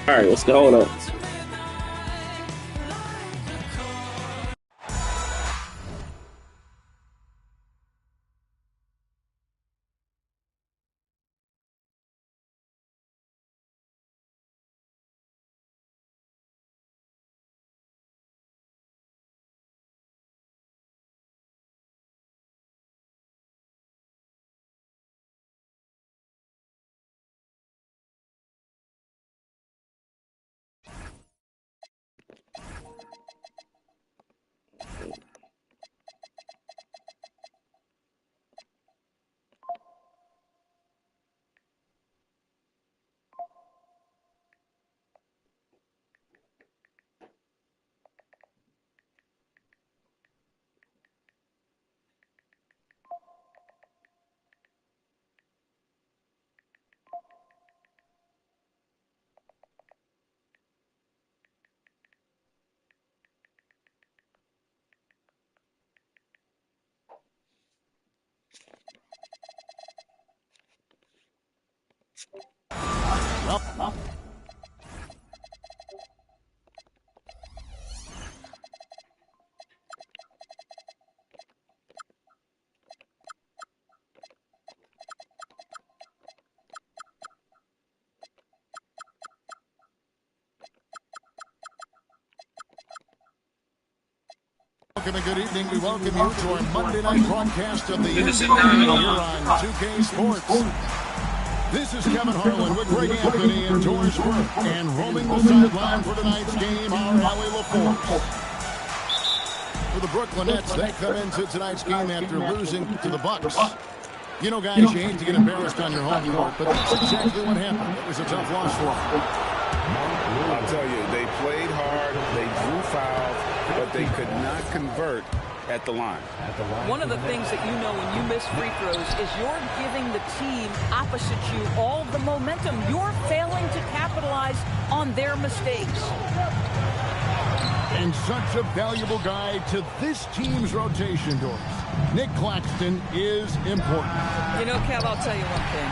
All right, let's go. Hold up. Welcome and good evening. We welcome you to our Monday night broadcast of the NBA here on 2K Sports. This is Kevin Harlan with Greg Anthony and Doris Burke. And roaming the sideline for tonight's game, our Allie LaForce. For the Brooklyn Nets, they come into tonight's game after losing to the Bucks. You know, guys, you hate to get embarrassed on your home court, but that's exactly what happened. It was a tough loss for them. I'll tell you, they played hard, they drew fouls, but they could not convert at the line. One of the things that you know when you miss free throws is you're giving the team opposite you all the momentum. You're failing to capitalize on their mistakes. And such a valuable guy to this team's rotation, Doris. Nick Claxton is important. You know, Kev, I'll tell you one thing.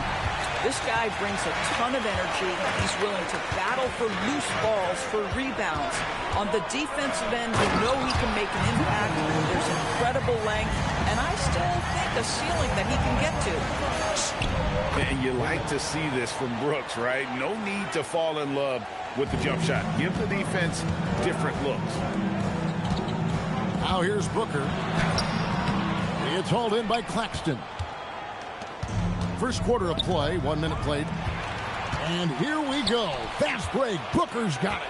This guy brings a ton of energy. He's willing to battle for loose balls, for rebounds. On the defensive end, you know he can make an impact. There's incredible length, and I still think a ceiling that he can get to. And you like to see this from Brooks, right? No need to fall in love with the jump shot. Give the defense different looks. Now here's Booker. It's hauled in by Claxton. First quarter of play, 1 minute played. And here we go. Fast break. Booker's got it.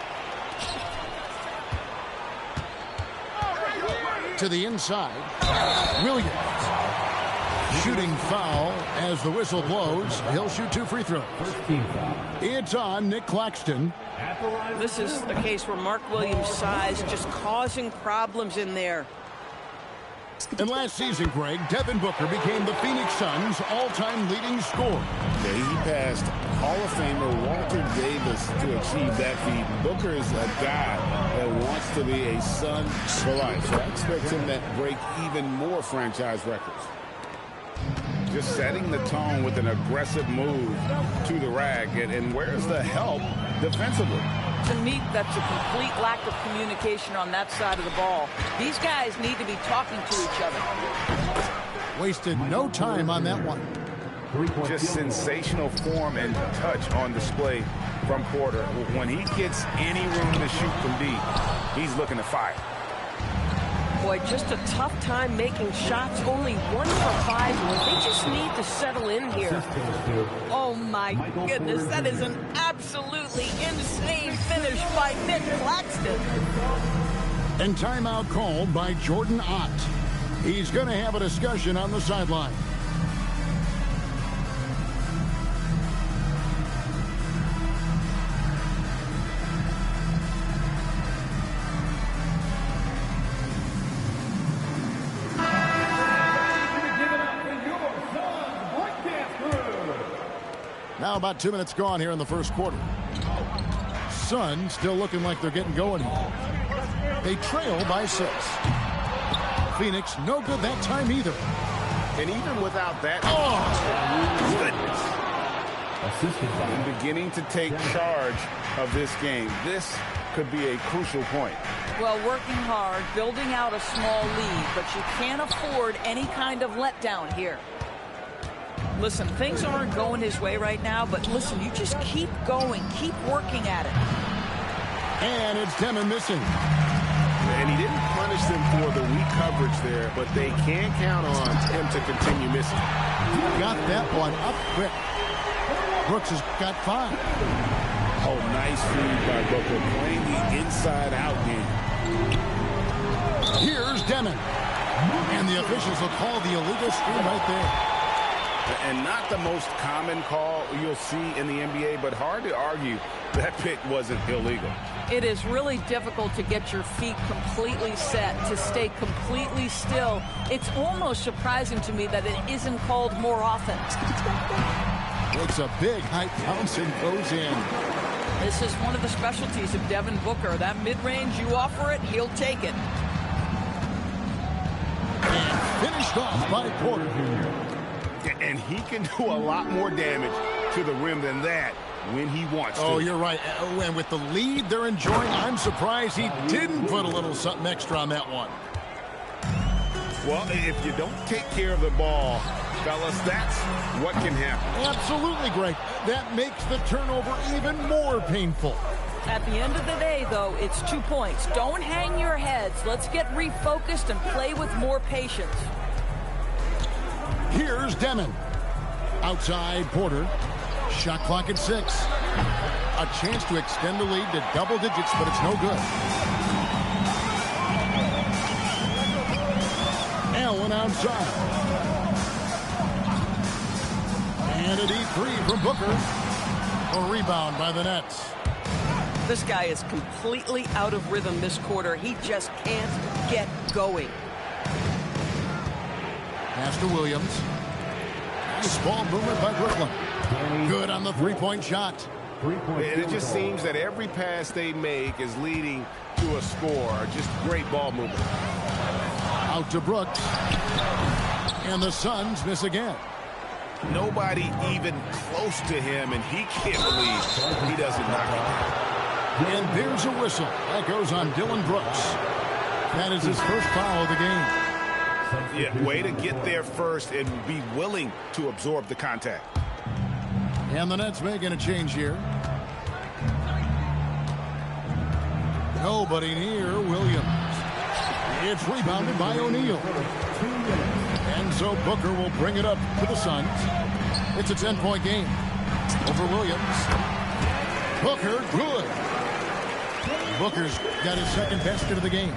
To the inside. Williams. Shooting foul as the whistle blows. He'll shoot 2 free throws. It's on Nick Claxton. This is a case where Mark Williams' size just causing problems in there. And last season, Greg, Devin Booker became the Phoenix Suns' all-time leading scorer. Yeah, he passed Hall of Famer Walter Davis to achieve that feat. Booker is a guy that wants to be a Sun for life. So I expect him to break even more franchise records. Just setting the tone with an aggressive move to the rack. And where's the help defensively? To me, that's a complete lack of communication on that side of the ball. These guys need to be talking to each other. Wasted no time on that one. Just sensational form and touch on display from Porter. When he gets any room to shoot from deep, he's looking to fire. Boy, just a tough time making shots. Only 1 for 5. They just need to settle in here. Oh, my goodness. That is an absolutely insane finish by Nick Claxton. And timeout called by Jordan Ott. He's going to have a discussion on the sideline. Now about 2 minutes gone here in the first quarter. Suns still looking like they're getting going here. They trail by 6. Phoenix no good that time either. And even without that, goodness. And beginning to take charge of this game. This could be a crucial point. Well, working hard, building out a small lead, but you can't afford any kind of letdown here. Listen, things aren't going his way right now, but listen, you just keep going, keep working at it. And it's Demon missing. And he didn't punish them for the weak coverage there, but they can't count on him to continue missing. Got that one up quick. Brooks has got 5. Oh, nice feed by Booker, playing the inside-out game. Here's Demon. And the officials will call the illegal screen right there. And not the most common call you'll see in the NBA, but hard to argue that pick wasn't illegal. It is really difficult to get your feet completely set, to stay completely still. It's almost surprising to me that it isn't called more often. It's a big high bounce and goes in. This is one of the specialties of Devin Booker. That mid-range, you offer it, he'll take it. And finished off by Porter. And he can do a lot more damage to the rim than that when he wants to. Oh, you're right. And with the lead they're enjoying, I'm surprised he didn't put a little something extra on that one. Well, if you don't take care of the ball, fellas, that's what can happen. Absolutely, Greg. That makes the turnover even more painful. At the end of the day, though, it's 2 points. Don't hang your heads. Let's get refocused and play with more patience. Here's Demon. Outside Porter. Shot clock at 6. A chance to extend the lead to double digits, but it's no good. Allen outside. And a deep 3 from Booker. A rebound by the Nets. This guy is completely out of rhythm this quarter. He just can't get going. Pass to Williams. Nice ball movement by Brooklyn. Good on the three-point shot. And it just seems that every pass they make is leading to a score. Just great ball movement. Out to Brooks. And the Suns miss again. Nobody even close to him, and he can't believe he doesn't knock it down. And there's a whistle. That goes on Dylan Brooks. That is his first foul of the game. Yeah, way to get there first and be willing to absorb the contact. And the Nets making a change here. Nobody near Williams. It's rebounded by O'Neal. And so Booker will bring it up to the Suns. It's a 10-point game. Over Williams. Booker, good. Booker's got his second basket of the game.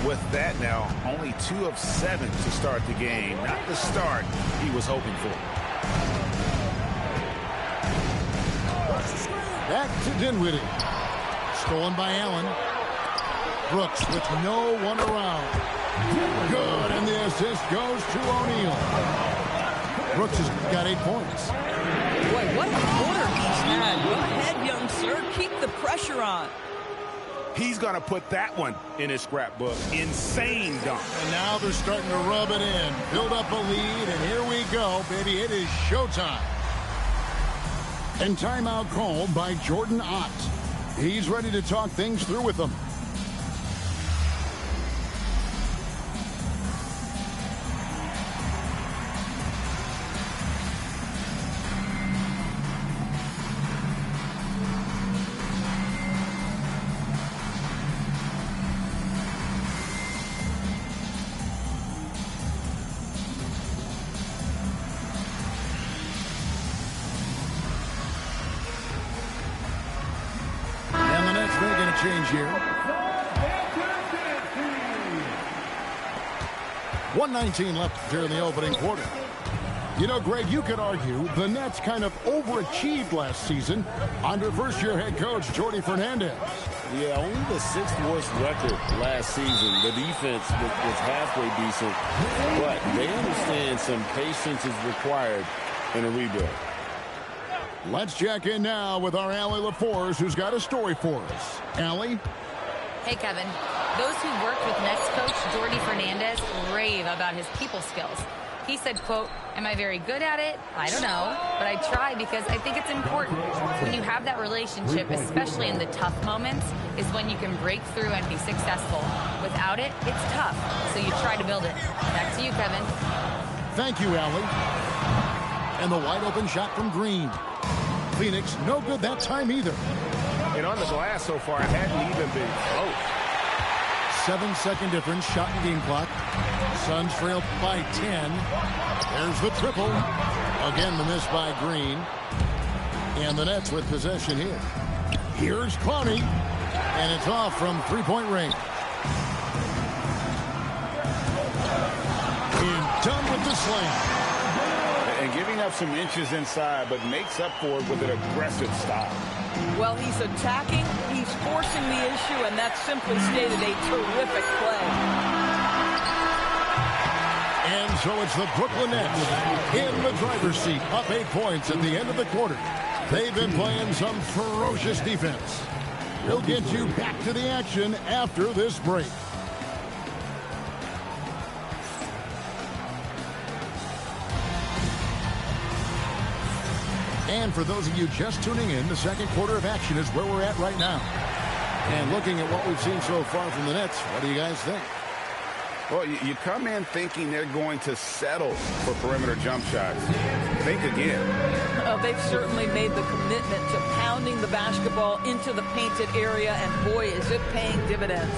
With that now, only 2 of 7 to start the game. Not the start he was hoping for. Back to Dinwiddie. Stolen by Allen. Brooks with no one around. Good, and the assist goes to O'Neal. Brooks has got 8 points. Boy, what a quarter he's had. Go ahead, young sir. Keep the pressure on. He's going to put that one in his scrapbook. Insane dunk. And now they're starting to rub it in. Build up a lead, and here we go, baby. It is showtime. And timeout called by Jordan Ott. He's ready to talk things through with them. Change here. 1:19 left here in the opening quarter. You know, Greg, you could argue the Nets kind of overachieved last season under first-year head coach Jordi Fernandez. Yeah, only the 6th worst record last season. The defense was halfway decent, but they understand some patience is required in a rebuild. Let's check in now with our Allie LaForce, who's got a story for us. Allie? Hey, Kevin. Those who worked with Nets coach Jordi Fernandez rave about his people skills. He said, quote, "Am I very good at it? I don't know, but I try because I think it's important. When you have that relationship, especially in the tough moments, is when you can break through and be successful. Without it, it's tough, so you try to build it." Back to you, Kevin. Thank you, Allie. And the wide-open shot from Green. Phoenix, no good that time either. And on the glass so far, it hadn't even been close. 7-second difference, shot in game clock. Suns trail by 10. There's the triple. Again, the miss by Green. And the Nets with possession here. Here's Clowney. And it's off from three-point range. And done with the slam. And giving up some inches inside, but makes up for it with an aggressive stop. Well, he's attacking, he's forcing the issue, and that's simply stated a terrific play. And so it's the Brooklyn Nets in the driver's seat, up 8 points at the end of the quarter. They've been playing some ferocious defense. We'll get you back to the action after this break. And for those of you just tuning in, the second quarter of action is where we're at right now. And looking at what we've seen so far from the Nets, what do you guys think? Well, you come in thinking they're going to settle for perimeter jump shots. Think again. They've certainly made the commitment to pounding the basketball into the painted area, and boy, is it paying dividends.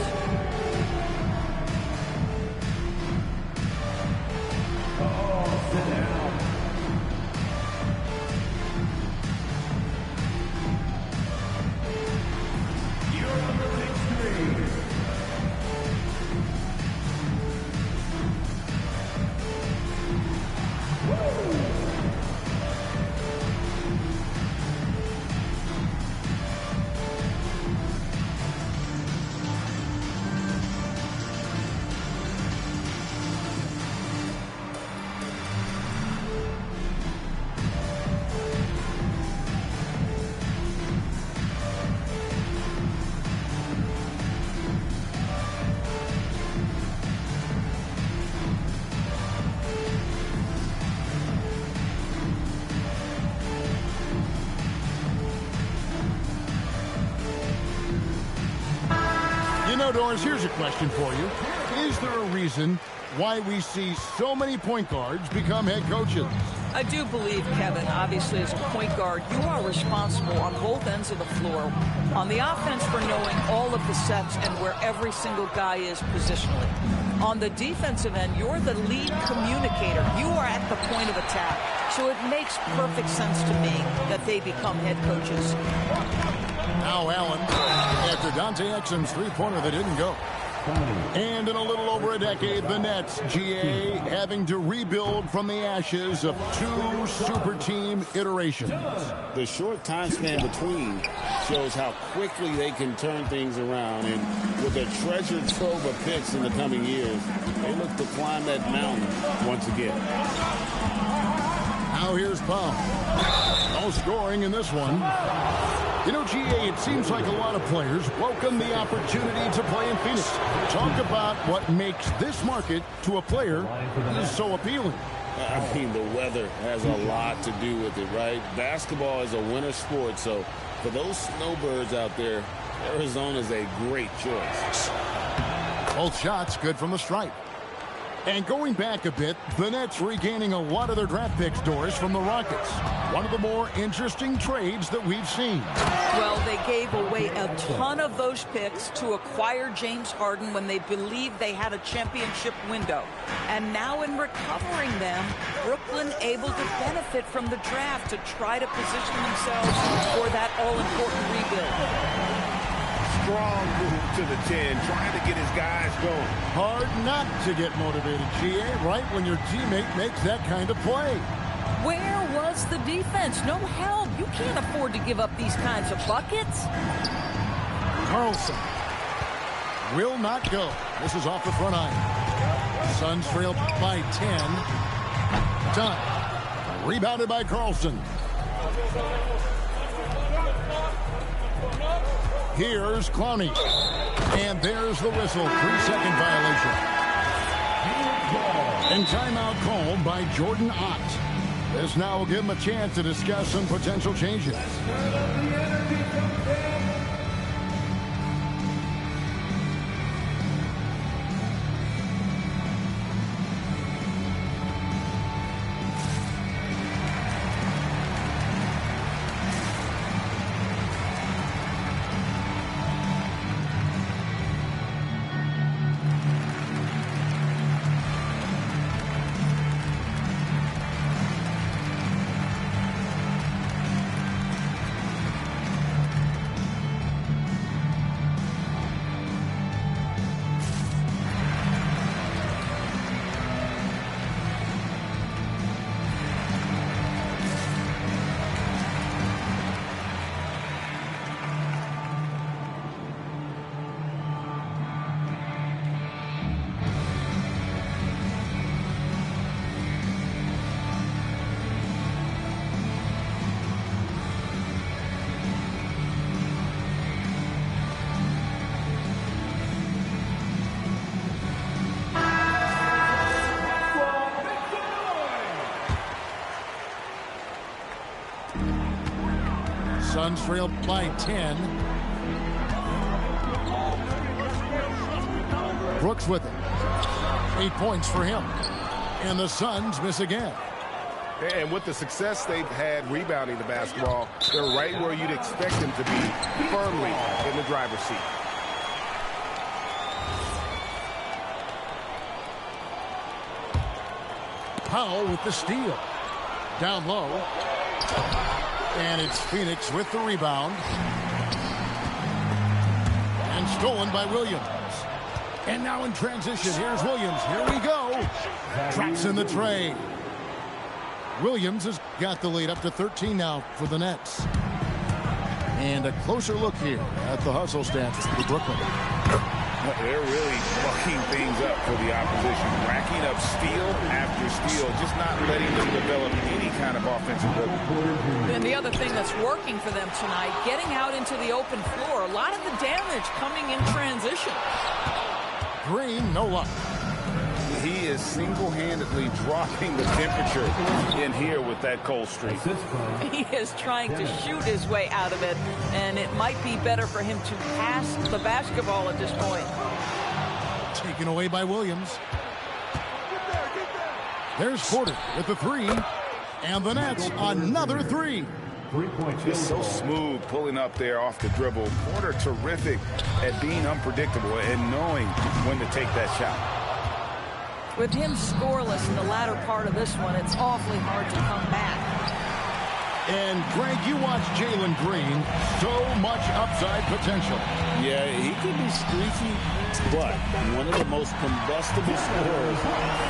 Doris, here's a question for you. Is there a reason why we see so many point guards become head coaches? I do believe, Kevin, obviously as a point guard, you are responsible on both ends of the floor. On the offense for knowing all of the sets and where every single guy is positionally. On the defensive end, you're the lead communicator. You are at the point of attack. So it makes perfect sense to me that they become head coaches. Now Allen, after Dante Exum's three-pointer that didn't go. And in a little over a decade, the Nets, GA, having to rebuild from the ashes of two super team iterations. The short time span between shows how quickly they can turn things around. And with a treasured trove of picks in the coming years, they look to climb that mountain once again. Now here's Powell. No scoring in this one. You know, GA, it seems like a lot of players welcome the opportunity to play in Phoenix. Talk about what makes this market to a player is so appealing. I mean, the weather has a lot to do with it, right? Basketball is a winter sport, so for those snowbirds out there, Arizona is a great choice. Both shots good from the stripe. And going back a bit, the Nets regaining a lot of their draft picks, Doris, from the Rockets. One of the more interesting trades that we've seen. Well, they gave away a ton of those picks to acquire James Harden when they believed they had a championship window. And now in recovering them, Brooklyn able to benefit from the draft to try to position themselves for that all-important rebuild. Strong move to the 10, trying to get his guys going. Hard not to get motivated, GA, right when your teammate makes that kind of play. Where was the defense? No help. You can't afford to give up these kinds of buckets. Carlson will not go. This is off the front iron. Suns trail by 10. Done. Rebounded by Carlson. Here's Clowney. And there's the whistle. 3-second violation. And timeout called by Jordan Ott. This now will give him a chance to discuss some potential changes. Suns trail by 10. Brooks with it. 8 points for him. And the Suns miss again. And with the success they've had rebounding the basketball, they're right where you'd expect them to be, firmly in the driver's seat. Powell with the steal. Down low. And it's Phoenix with the rebound. And stolen by Williams. And now in transition, here's Williams. Here we go. Drops in the tray. Williams has got the lead up to 13 now for the Nets. And a closer look here at the hustle stats for Brooklyn. They're really fucking things up for the opposition. Racking up steal after steal, just not letting them develop any kind of offensive rhythm. And the other thing that's working for them tonight, getting out into the open floor. A lot of the damage coming in transition. Green, no luck. He is single-handedly dropping the temperature in here with that cold streak. He is trying to shoot his way out of it, and it might be better for him to pass the basketball at this point. Taken away by Williams. There's Porter with the three, and the Nets another three. Just so smooth pulling up there off the dribble. Porter terrific at being unpredictable and knowing when to take that shot. With him scoreless in the latter part of this one, it's awfully hard to come back. And, Greg, you watch Jalen Green. So much upside potential. Yeah, he could be streaky, but one of the most combustible scorers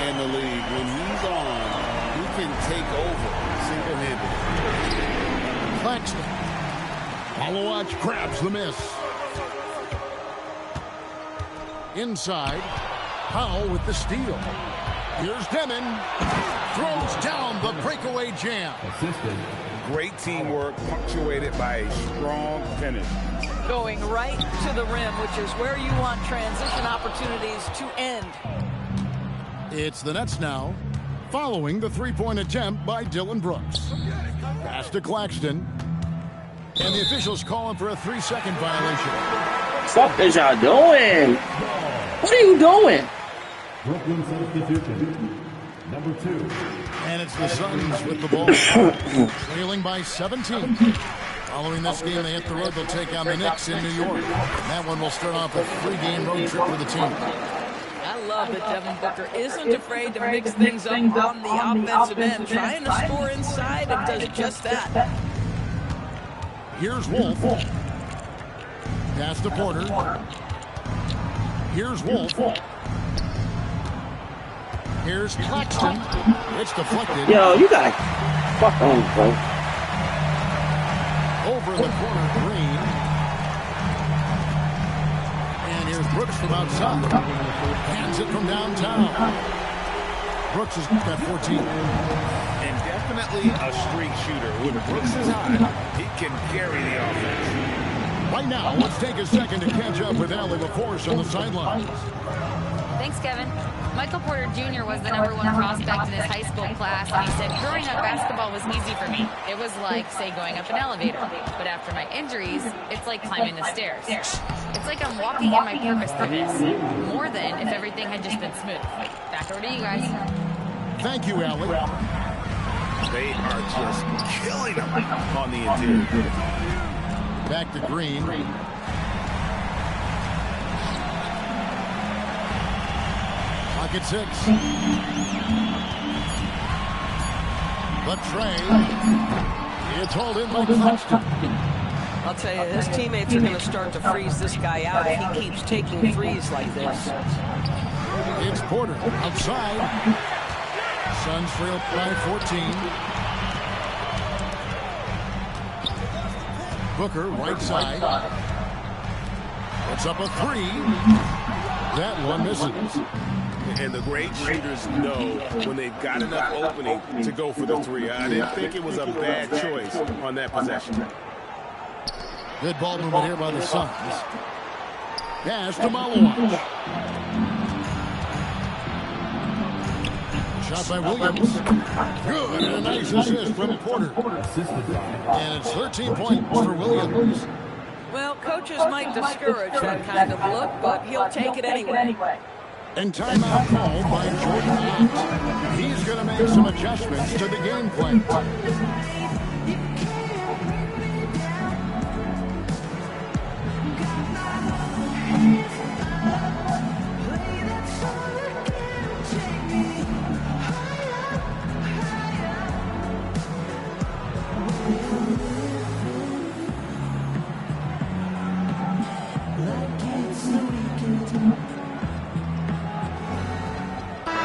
in the league. When he's on, he can take over single-handedly. Claxton. Follow watch grabs the miss. Inside. Powell with the steal. Here's Demon. Throws down the breakaway jam. Great teamwork punctuated by a strong finish. Going right to the rim, which is where you want transition opportunities to end. It's the Nets now, following the three-point attempt by Dylan Brooks. Pass to Claxton. And the officials calling for a 3-second violation. What is y'all doing? What are you doing? Brooklyn substitution, number 2. And it's the Suns with the ball, trailing by 17. Following this game, they hit the road. They'll take on the Knicks in New York. That one will start off a 3-game road trip for the team. I love that Devin Booker isn't afraid to mix things up on the offensive end, trying to score inside and does just that. Here's Wolf. Pass to Porter. Here's Wolf. Here's Claxton. It's deflected. Yo, you gotta fuck on, bro. Over the corner, Green. And here's Brooks from outside. Hands it from downtown. Brooks has got 14. And definitely a streak shooter. When Brooks is hot, he can carry the offense. Right now, let's take a second to catch up with Allie LaForce on the sidelines. Thanks, Kevin. Michael Porter Jr. was the #1 prospect in his high school class, and he said, growing up, basketball was easy for me. It was like, say, going up an elevator. But after my injuries, it's like climbing the stairs. It's like I'm walking in my purpose through this, more than if everything had just been smooth. Back over to you guys. Thank you, Allie. They are just killing them on the interior. Back to Green. Pocket 6. The tray. It's hauled in by Claxton. I'll tell you, his teammates are going to start to freeze this guy out if he keeps taking threes like this. It's Porter outside. Suns trail by 14. Booker right side. Puts up a 3. That one misses. And the great shooters know when they've got enough opening to go for the 3. I didn't think it was a bad choice on that possession. Good ball movement here by the Suns. Pass to Malawach. Shot by Williams. Good, and a nice assist from Porter. And it's 13 points for Williams. Well, coaches might discourage that kind of look, but he'll take it anyway. And timeout called by Jordan Knox. He's going to make some adjustments to the game plan.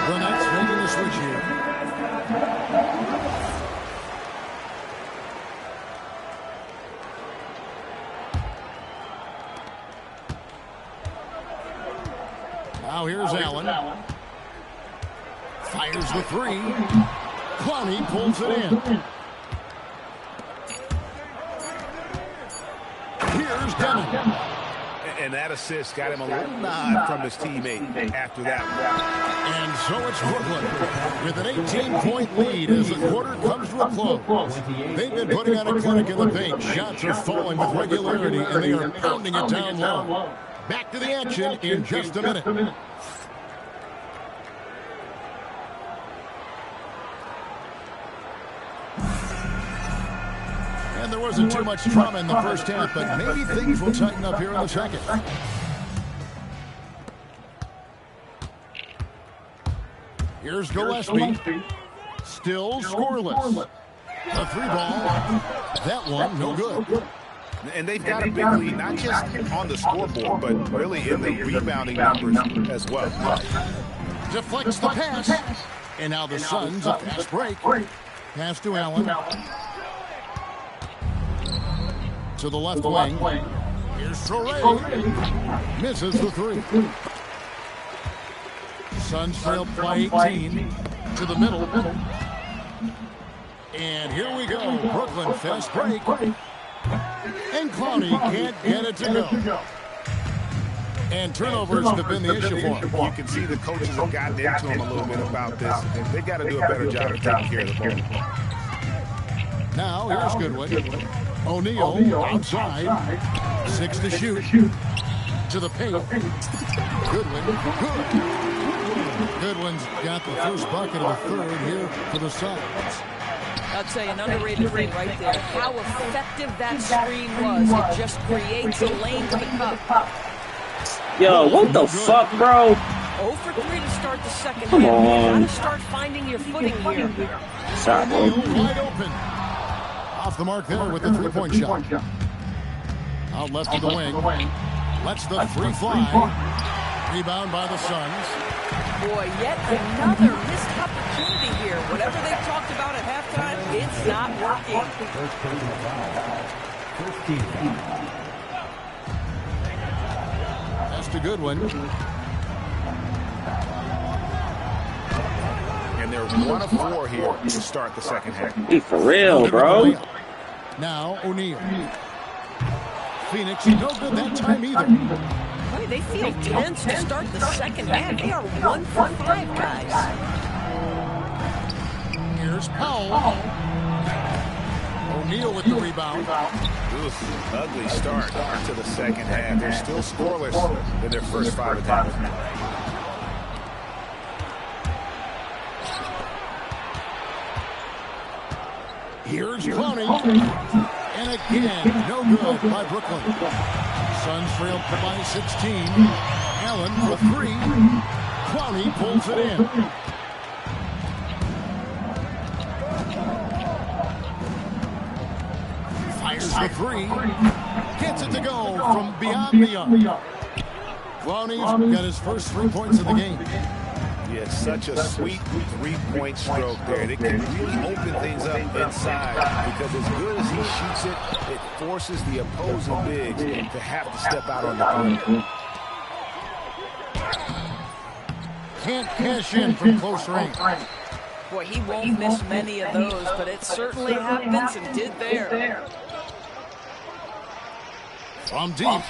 The Nets making the switch here. Now here's Allen. Fires the 3. Clowney pulls it in. Here's Denton. And that assist got him a little nod from his teammate after that one. And so it's Brooklyn with an 18-point lead as the quarter comes to a close. They've been putting on a clinic in the paint. Shots are falling with regularity, and they are pounding it down low. Back to the action in just a minute. And there wasn't too much trauma in the first half, but maybe things will tighten up here in the second. Here's Gillespie. Still scoreless. A 3 ball. That one, no good. And they've got a big lead, not just on the scoreboard, but really in the rebounding numbers as well. Deflects the pass. And now the Suns, a fast break. Pass to Allen. To the left wing. Here's Traore. Misses the 3. Suns trail by 18. To the middle. And here we go. Brooklyn fast break. And Clowney can't get it to go. And turnovers have been the issue for him. You can see the coaches have gotten into him a little bit about this. They've got to do a better job of taking care of the ball. Now here's Goodwin. O'Neal outside. 6 to shoot. To the paint. Goodwin. Good. Goodwin's got the first bucket of the third here for the Suns. I'll tell you, an underrated thing right there. How effective that screen was. It just creates a lane to the cup. Yo, what the fuck, bro? 0 for 3 to start the second half. Come You on. gotta start finding your footing here. Sorry, O'Neal bro. wide open. Off the mark there with the three-point shot. Out left to the wing. Lets the 3 fly. Rebound by the Suns. Boy, yet another missed opportunity here. Whatever they talked about at halftime, it's not working. That's to Goodwin. And they're 1 of 4 here to start the second half. Hey, for real, bro. Now O'Neal. Phoenix, no good that time either. Boy, they feel tense to start the second half. They are 1 for 5, guys. Here's Powell. O'Neal with the rebound. Oof, ugly start to the second half. They're still scoreless in their first 5 attempts. Here's Clowney. And again, no good by Brooklyn. Suns trailed by 16. Allen for 3. Clowney pulls it in. Fires for 3. Gets it to go from beyond the arc. Clowney's got his first 3 points of the game. Yeah, such a sweet 3-point stroke there. It can really open things up inside because as good as he shoots it, it forces the opposing bigs to have to step out on the perimeter. Can't cash in from close range. Boy, he won't miss many of those, but it certainly happens and did there. From deep,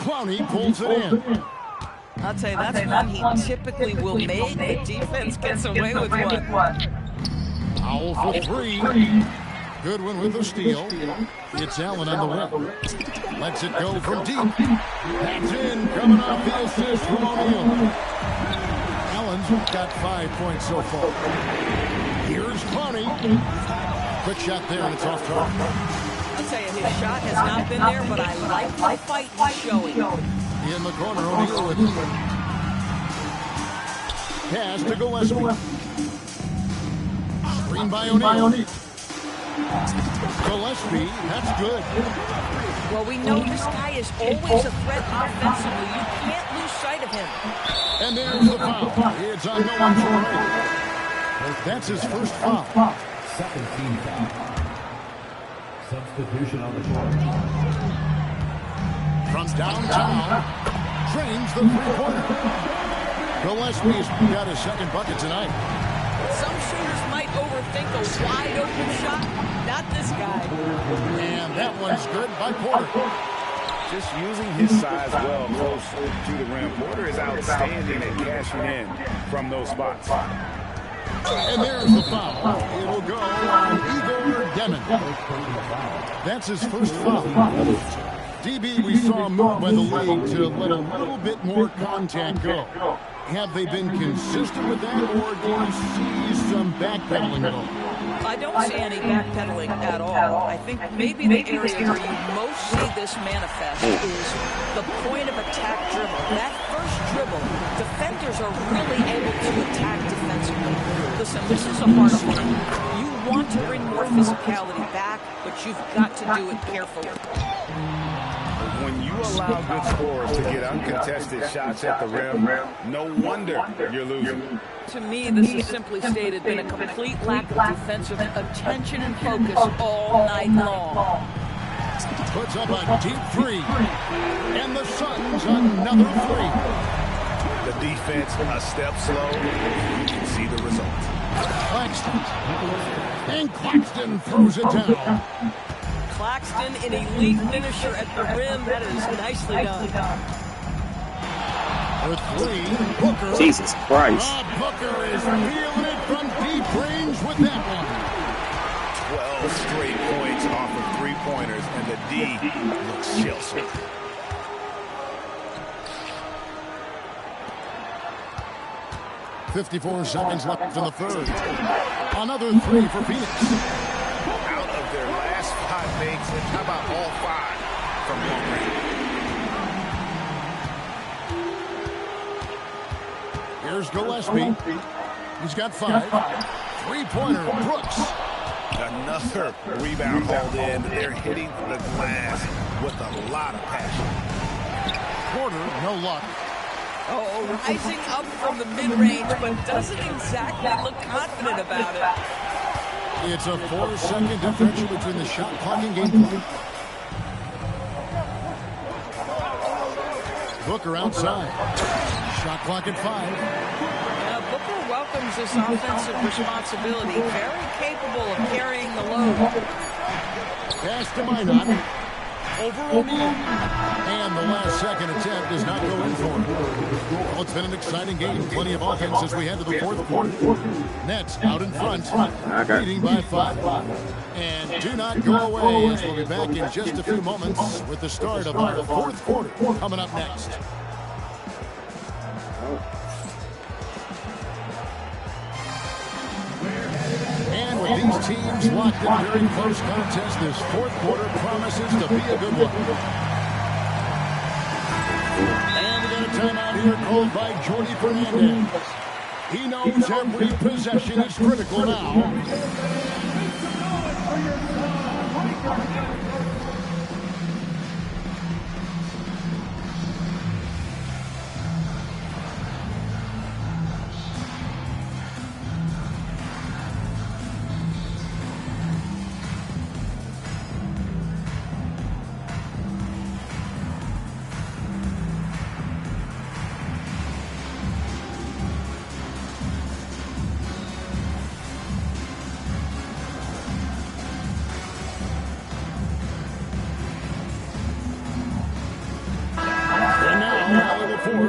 Clowney pulls it in. I'll tell you, that's one he typically will make. The defense gets away with one. Powell for 3. Goodwin with the steal. It's Allen on the wing. Lets it go from deep. That's in, coming off the assist from O'Neal. Allen's got 5 points so far. Here's Clowney. Quick shot there, and it's off target. I'll tell you, his shot has not been there, but I like the fight he's showing. In the corner, O'Neal with it. Pass to Gillespie. Screen by O'Neal. Gillespie, that's good. Well, we know this guy is always a threat offensively. You can't lose sight of him. And there's the foul. It's on no one's right. That's his first foul. Second team foul. Substitution on the court. From downtown, drains the three-pointer. Gillespie's got his second bucket tonight. Some shooters might overthink a wide-open shot. Not this guy. And that one's good by Porter. Just using his size well close to the rim. Porter is outstanding at cashing in from those spots. And there's the foul. It'll go on Igor Demon. That's his first foul. DB, we saw a move by the league to let a little bit more contact go. Have they been consistent with that, or do you see some backpedaling at all? I don't see any backpedaling at all. I think maybe the area where you most see this manifest is the point of attack dribble. That first dribble, defenders are really able to attack defensively. Listen, this is a hard one. You want to bring more physicality back, but you've got to do it carefully. When you allow good scorers to get uncontested shots at the rim, no wonder you're losing. To me, this has simply stated been a complete lack of defensive attention and focus all night long. Puts up a deep 3. And the Suns another 3. The defense a step slow. You can see the result. Claxton. And Claxton throws it down. Claxton, an elite finisher at the rim. That is nicely done. With 3, Booker. Jesus Christ. Booker is feeling it from deep range with that one. 12 straight points off of 3-pointers, and the D looks shell-shocked. .54 seconds left in the third. Another 3 for Phoenix. Out of their last 5 makes, how about all 5 from long range? Here's Gillespie. He's got 5. 3-pointer, Brooks. Another rebound hauled in. They're hitting the glass with a lot of passion. Porter, no luck. Oh, rising up from the mid-range, but doesn't exactly look confident about it. It's a 4-second differential between the shot clock and game clock. Booker outside. Shot clock at 5. Booker well welcomes this offensive responsibility. Very capable of carrying the load. Pass to Minot. Over O'Neal. And the last second attempt does not go in for him. Well, it's been an exciting game. Plenty of offense as we head to the fourth quarter. Nets out in front, leading by 5. And do not go away, as we'll be back in just a few moments with the start of our fourth quarter coming up next. And with these teams locked in a very close contest, this fourth quarter promises to be a good one. And we got a timeout here called by Jordi Fernandez. He knows every possession is critical now.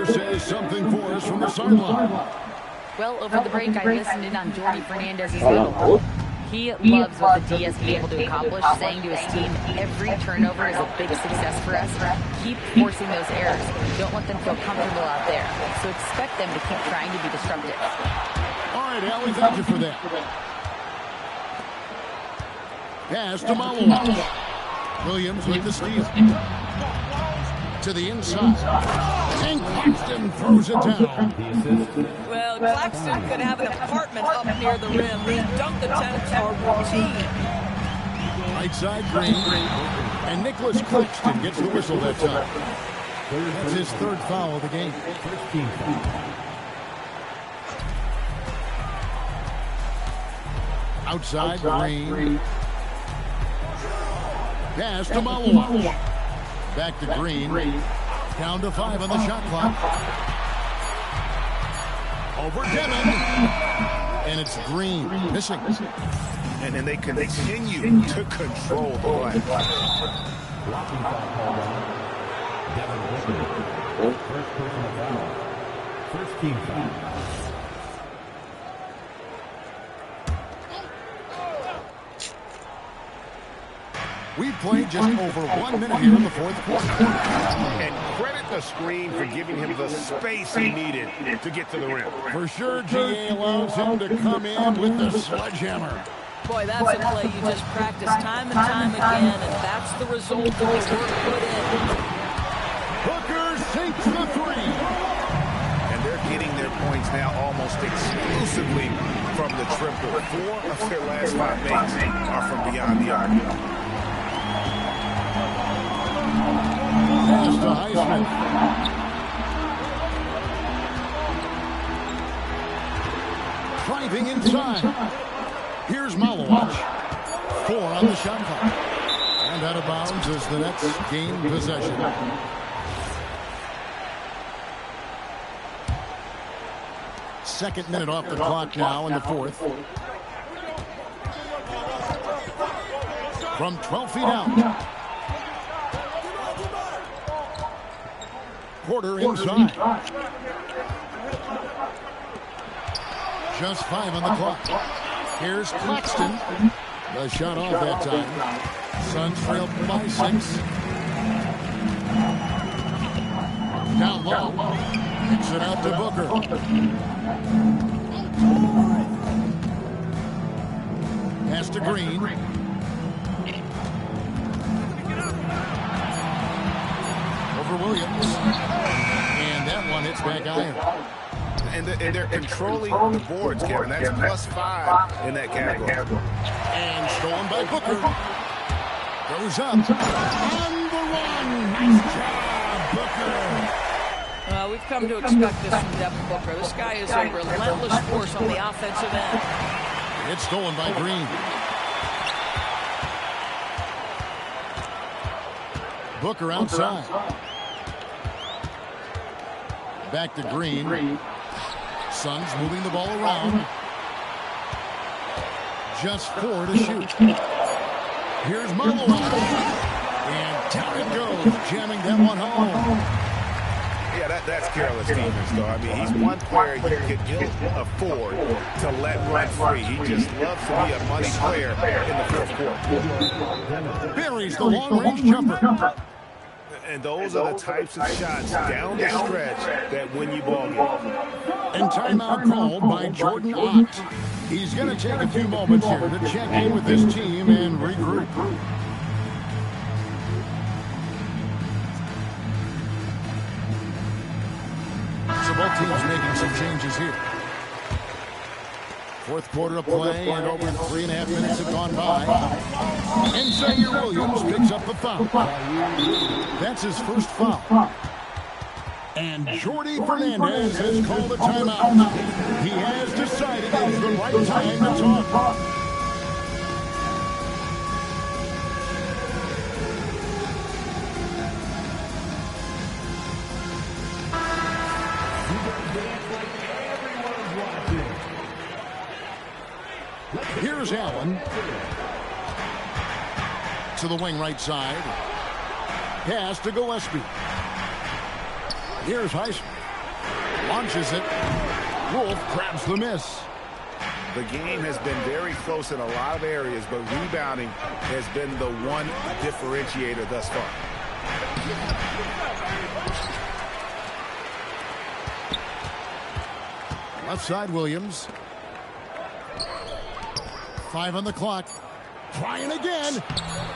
Says something for us from the sideline. Well, over the break, I listened in on Jordi Fernandez's huddle. He loves what the D has been able to accomplish, saying to his team, every turnover is a big success for us. Keep forcing those errors. Don't let them feel comfortable out there. So expect them to keep trying to be disruptive. All right, Allie, thank you for that. Pass to Malo. Williams with the steal. To the inside. And Claxton throws it down. Well, Claxton could have an apartment up near the rim. These dunk attempts are routine. Right side Green. And Nicholas Claxton gets the whistle that time. That's his third foul of the game. Outside Green. Pass to Malo. Back to Green. Down to 5 on the shot clock. Over Devin. And it's Green missing. And then they continue to control the play. Blocking foul called on Devin Booker. First personal foul. First team foul. We've played just over 1 minute here in the fourth quarter. And credit the screen for giving him the space he needed to get to the rim. For sure, GA allows him to come in with the sledgehammer. Boy, that's a play you just practice time and time again, and that's the result of the work put in. Booker sinks the 3. And they're getting their points now almost exclusively from the triple. 4 of their last 5 makes are from beyond the arc. Pass to Highsmith. Driving inside. Here's Malowich. 4 on the shot clock. And out of bounds as the Nets gain possession. Second minute off the clock now in the fourth. From 12 feet out. Porter inside. Just 5 on the clock. Here's Claxton. The shot off that time. Suns trail by 6. Down low. Kicks it out to Booker. Pass to Green. Over Williams. And that one hits back iron. And they're controlling the boards, Kevin. That's +5 in that category. And stolen by Booker. Goes up. On the run. Nice job, Booker. We've come to expect this from Devin Booker. This guy is a relentless force on the offensive end. It's stolen by Green. Booker outside. Back to Green. Suns moving the ball around. Just 4 to shoot. Here's Malone. And down it goes, jamming that one home. Yeah, that's careless defense, though. I mean, he's one player you could afford to let run free. He just loves to be a money player in the fourth quarter. Buries the long-range jumper. And those are the types of shots down the stretch that win you ball games. And timeout called by Jordan Ott. He's going to take a few moments here to check in with his team and regroup. So both teams making some changes here. Fourth quarter of play, and over 3.5 minutes have gone by. And Zaire Williams picks up the foul. That's his first foul. And Jordi Fernandez has called a timeout. He has decided it's the right time to talk. Here's Allen. To the wing right side. Pass to Gillespie. Here's Highsmith. Launches it. Wolf grabs the miss. The game has been very close in a lot of areas, but rebounding has been the one differentiator thus far. Left side, Williams. 5 on the clock. Trying again.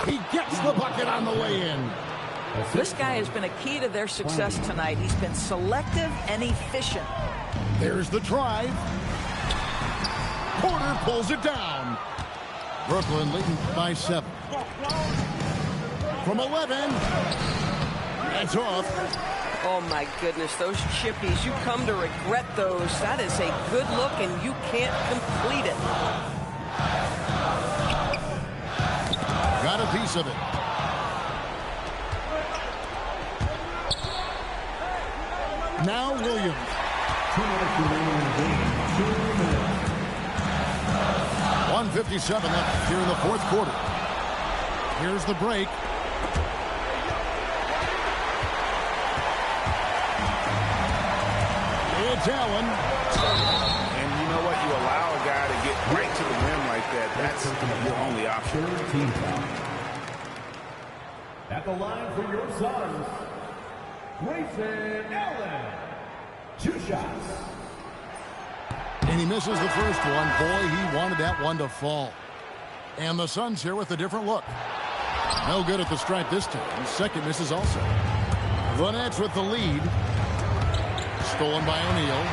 He gets the bucket on the way in. This guy has been a key to their success tonight. He's been selective and efficient. There's the drive. Porter pulls it down. Brooklyn leading by 7. From 11. That's off. Oh, my goodness, those chippies, you come to regret those. That is a good look, and you can't complete it. Got a piece of it. Now Williams. 1:57 left here in the fourth quarter. Here's the break. It's Allen. And you know what? You allow a guy to get right to the rim like that. That's your only option. At the line for your Suns, Grayson Allen. 2 shots. And he misses the first one. Boy, he wanted that one to fall. And the Suns here with a different look. No good at the stripe this time. Second misses also. The Nets with the lead. Stolen by O'Neal.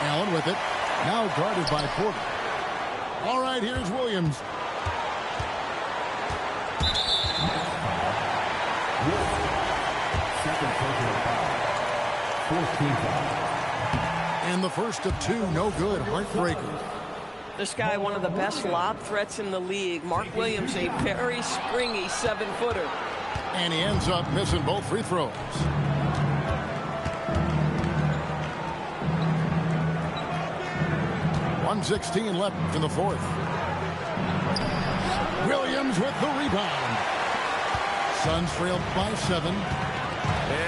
Allen with it. Now guarded by Porter. All right, here's Williams. Second personal foul. 4th team foul. And the first of 2, no good. Heartbreaker. This guy, one of the best lob threats in the league. Mark Williams, a very springy 7-footer. And he ends up missing both free throws. .116 left in the fourth. Williams with the rebound. Suns trail by 7.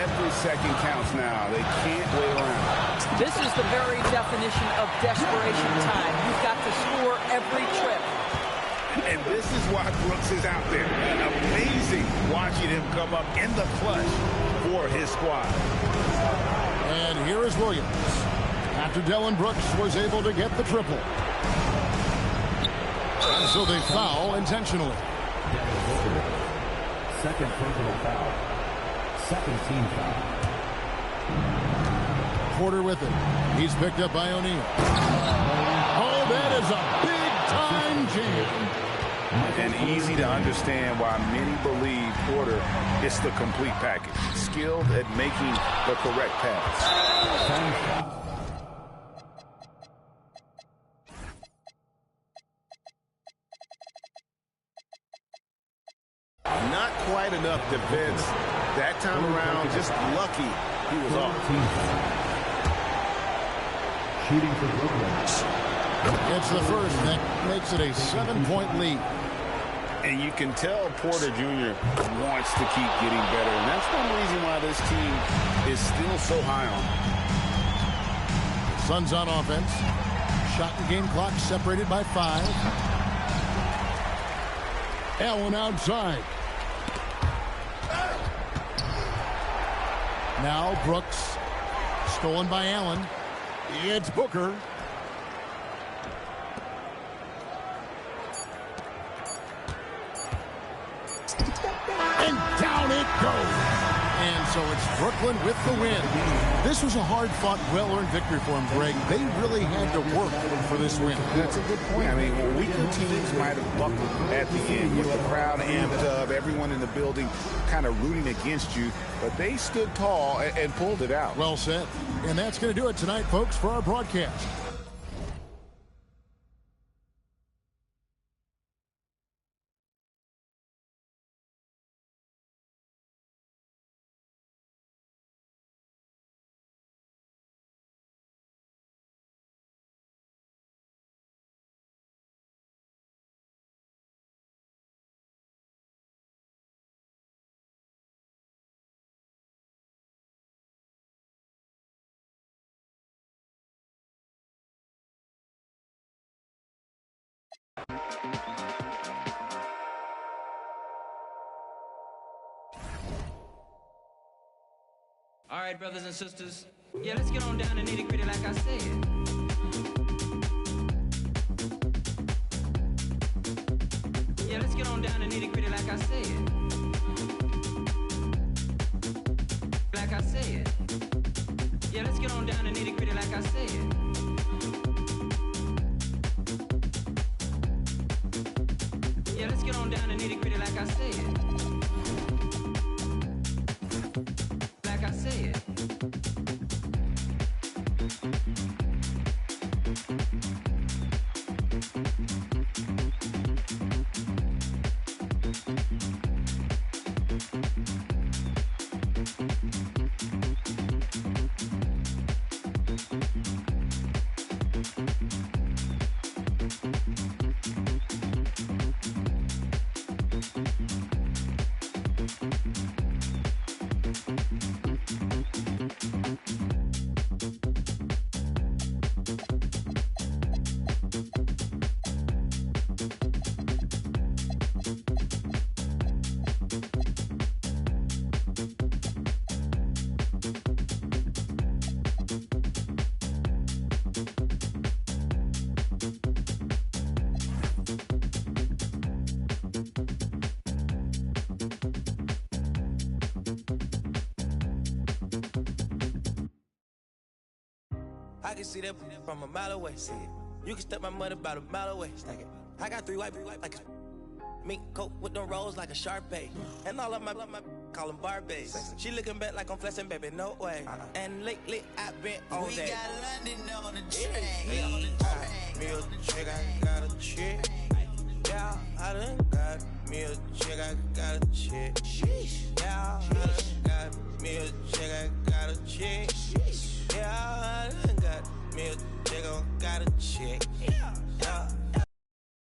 Every second counts now. They can't wait around. This is the very definition of desperation time. You've got to score every trip. And this is why Brooks is out there. Amazing watching him come up in the clutch for his squad. And here is Williams. After Dillon Brooks was able to get the triple. And so they foul intentionally. Second personal foul. Second team foul. Porter with it. He's picked up by O'Neal. Oh, that is a big-time jam. And easy to understand why many believe Porter is the complete package. Skilled at making the correct pass. Not quite enough defense. That time around, just lucky he was off. Shooting for Brooklyn. It's the first. That makes it a 7-point lead. And you can tell Porter Jr. wants to keep getting better. And that's one reason why this team is still so high on him. Suns on offense. Shot and game clock separated by 5. Allen outside. Now Brooks. Stolen by Allen. It's Booker. And down it goes. And so it's Brooklyn with the win. This was a hard-fought, well-earned victory for them, Greg. They really had to work for this win. That's a good point. I mean, weaker teams might have buckled at the end with the crowd amped up, everyone in the building kind of rooting against you, but they stood tall and pulled it out. Well said. And that's going to do it tonight, folks, for our broadcast. All right, brothers and sisters. Yeah, let's get on down to nitty-gritty like I said. Yeah, let's get on down to nitty-gritty like I said. Like I said. Yeah, let's get on down to nitty-gritty like I said. Yeah, let's get on down to nitty-gritty like I said. Like I said. I can see that from a mile away. See it. You can step my money about a mile away. Stack it. I got 3 white like a mink coat with them rolls like a Sharpay. And all of my call them Barbies. She looking back like I'm flexing, baby, no way. And lately I've been on that. We got London on the train. Me a chick, I got a chick. Yeah, I done got me a chick, I got a chick. Yeah, I done got me a chick, I got a chick. Yeah, I done got me a chick, I got a chick.